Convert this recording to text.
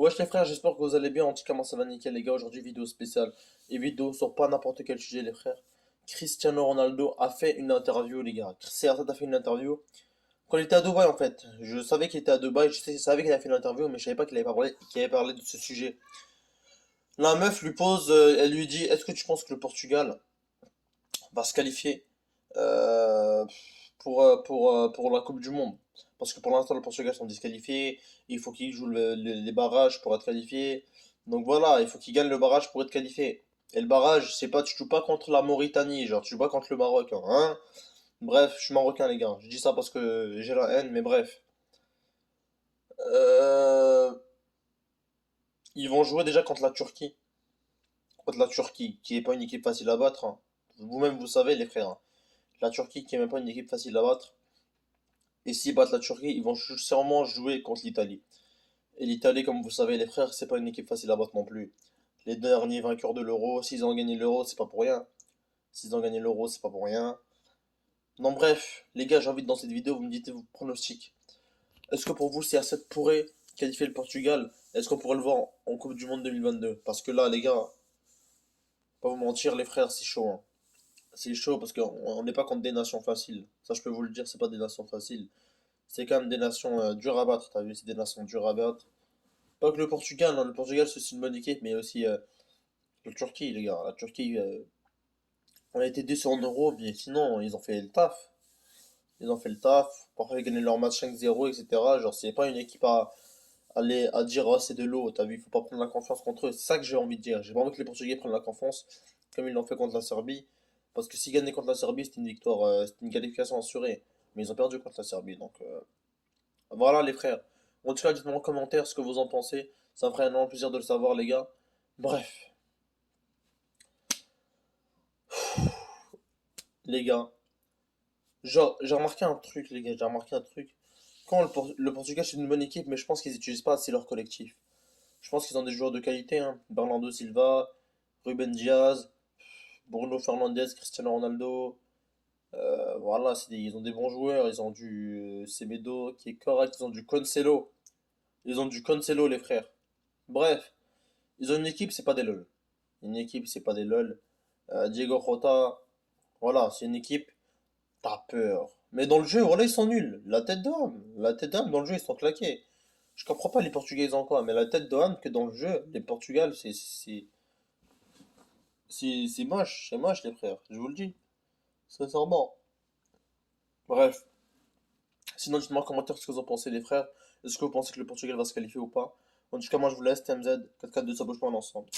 Wesh les frères, j'espère que vous allez bien. En tout cas, moi ça va nickel les gars. Aujourd'hui, vidéo spéciale et vidéo sur pas n'importe quel sujet, les frères. Cristiano Ronaldo a fait une interview, les gars. CR7 a fait une interview quand il était à Dubaï en fait. Je savais qu'il était à Dubaï, je savais qu'il avait fait une interview, mais je savais pas qu'il avait parlé de ce sujet. La meuf lui pose, elle lui dit, est-ce que tu penses que le Portugal va se qualifier euh, pour la Coupe du Monde? Parce que pour l'instant, le Portugal sont disqualifiés. Il faut qu'ils jouent les barrages pour être qualifiés. Donc voilà, il faut qu'ils gagnent le barrage pour être qualifiés. Et le barrage, c'est pas, tu joues pas contre la Mauritanie, genre tu joues pas contre le Maroc, hein. Bref, je suis marocain, les gars. Je dis ça parce que j'ai la haine, mais bref. Euh, Ils vont jouer déjà contre la Turquie. Contre la Turquie, qui est pas une équipe facile à battre, hein. Vous-même, vous savez, les frères, hein. La Turquie, qui est même pas une équipe facile à battre. Et s'ils battent la Turquie, ils vont sûrement jouer contre l'Italie. Et l'Italie, comme vous savez, les frères, c'est pas une équipe facile à battre non plus. Les derniers vainqueurs de l'Euro, s'ils ont gagné l'Euro, c'est pas pour rien. S'ils ont gagné l'Euro, c'est pas pour rien. Non, bref, les gars, j'ai envie de dans cette vidéo, vous me dites vos pronostics. Est-ce que pour vous, CR7 pourrait qualifier le Portugal? Est-ce qu'on pourrait le voir en Coupe du Monde 2022? Parce que là, les gars, pas vous mentir, les frères, c'est chaud, hein. C'est chaud parce qu'on n'est pas contre des nations faciles. Ça, je peux vous le dire, c'est pas des nations faciles. C'est quand même des nations dures à battre, t'as vu? C'est des nations dures à battre. Pas que le Portugal, hein. Le Portugal, c'est aussi une bonne équipe, mais aussi la Turquie, les gars. La Turquie, on a été déçus en Euro, mais sinon, ils ont fait le taf. Ils ont fait le taf. Parfois, ils gagné leur match 5-0, etc. Genre, c'est pas une équipe à aller à dire, oh, c'est de l'eau, t'as vu? Il faut pas prendre la confiance contre eux. C'est ça que j'ai envie de dire. J'ai pas envie que les Portugais prennent la confiance, comme ils l'ont fait contre la Serbie. Parce que s'ils gagnaient contre la Serbie, c'était une victoire, c'était une qualification assurée. Mais ils ont perdu contre la Serbie, donc voilà les frères. En tout cas, dites-moi en commentaire ce que vous en pensez. Ça me ferait énormément plaisir de le savoir, les gars. Bref, les gars. Genre, j'ai remarqué un truc, les gars. J'ai remarqué un truc. Quand le Portugal, c'est une bonne équipe, mais je pense qu'ils n'utilisent pas assez leur collectif. Je pense qu'ils ont des joueurs de qualité, hein. Bernardo Silva, Ruben Diaz, Bruno Fernandes, Cristiano Ronaldo. Voilà, ils ont des bons joueurs. Ils ont du Semedo qui est correct. Ils ont du Cancelo. Ils ont du Cancelo, les frères. Bref, ils ont une équipe, c'est pas des lol. Une équipe, c'est pas des lol. Diego Jota, voilà, c'est une équipe, t'as peur. Mais dans le jeu, voilà, ils sont nuls. La tête d'homme. La tête d'homme, dans le jeu, ils sont claqués. Je comprends pas les Portugais ils ont quoi, mais la tête d'homme que dans le jeu, les Portugal, c'est moche, les frères. Je vous le dis. Sincèrement. Bref. Sinon, dites-moi en commentaire ce que vous en pensez, les frères. Est-ce que vous pensez que le Portugal va se qualifier ou pas? En tout cas, moi, je vous laisse. TMZ, 4-4-2, ça bouge pas, ensemble.